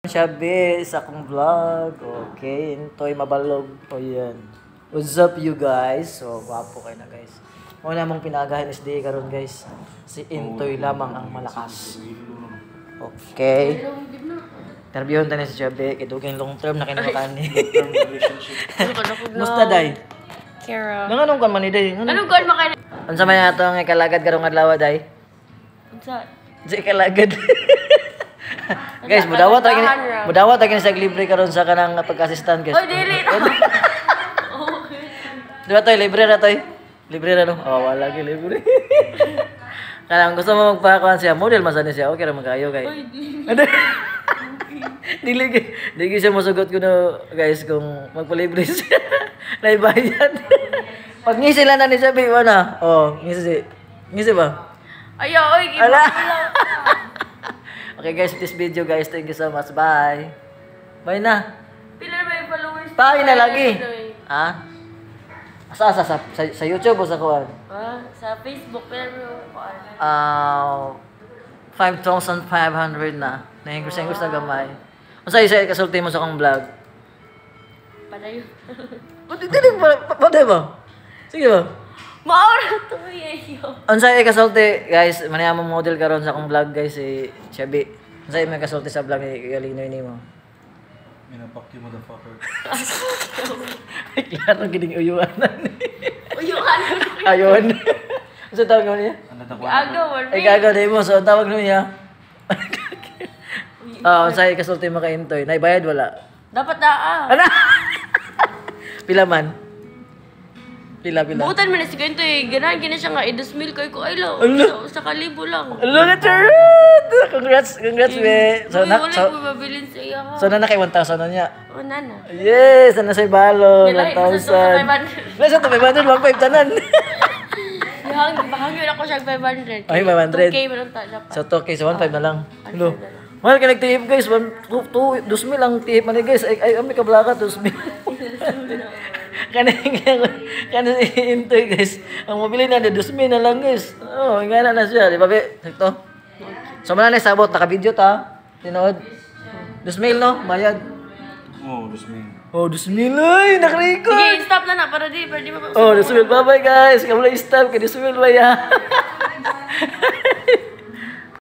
Sabi sa akong vlog. Okay, intoy mabalog. O yan. What's up you guys? So, gwapo kayo na guys. Muna mong pinagahan SDA karon guys. Si Intoy lamang ang malakas. Okay. Interviewon tayo si Sabi. Kiduging long term na kinukaan ni. Musta day? Kara. Nanganong kan man ni day? Anong kuan makain? Unsa man ato ang ikalagad karong adlaw day? Unsa? Di ikalagad. Guys, mudawat lagi sa libre karon sa kanang pagka-assistant guys. Oy, dili na. Diba toy, libre na toy. Libre na no. Oh, wala lagi libre. Kanang gusto mo magpakuan siya, model man sana siya. Okay ra man kayo kay. Oy, Dili siya masugot ko no guys kung magpa-libre siya. Naibayad. Pag ngisi lang na ni sabi na. Oh, ngisi ba? Ayaw, oy, Ala. Okay guys, this video guys, thank you so much. Bye. Bye na. Pila na may followers? Bye na lagi. Ha? Sa YouTube o sa kuan? Sa Facebook, pila na may kuan? 5,500 na. Nahingos na gamay. Unsa isa kasulti mo sa akong vlog? Padayon. Dili ba? Sige ba? Maura to yayo. Unsa kasulti guys, manayam mo model karon sa akong vlog guys si Shabby. Unsa may kasulti sa vlog ni Galinoy nimo? Minapak you motherfucker. Klaro gining uyuan. Uyuan. Ayon. Unsa tawag mo niya? Ano ta Agaw, Ay gagaw dai mo so tawag niya. Unsa kasulti mo kay Intoy? Naibayad wala? Dapat na Ano? Pila man? Pila. Butan man na si ganito eh. Ganahan gina siya nga. 2,000 kayo ko. Ay lo. Sa kalibo lang. Look at her! Congrats, be. So, Uy, wala ko mabilin sa iya ha. so na kay 1,000 na niya. O, nana. Yes! Sana sa'y balo. Nilay, 1,000. Nasa to 500, 1,500 tanan. Bahangyo ako siya 500. Ay, 500. 2K man ang dapat. So, 2K, so 1,500 na lang. Hello. Mahal ka nagtihip guys. 2,000 lang tihip man guys. Ay, may kablaka, 2,000. Kanin si Intoy guys. Ang mabili na 2,000 na lang guys. Oh, ingana na siya, di ba be? Ito. So man na sabot naka-video ta. Tinood. 2,000 no, bayad. Oh, 2,000. Oh, 2,000 ay naka-record. Sige, stop na para di Oh, 2,000 bye-bye guys. Kamu lang stop kay 2,000 ba ya?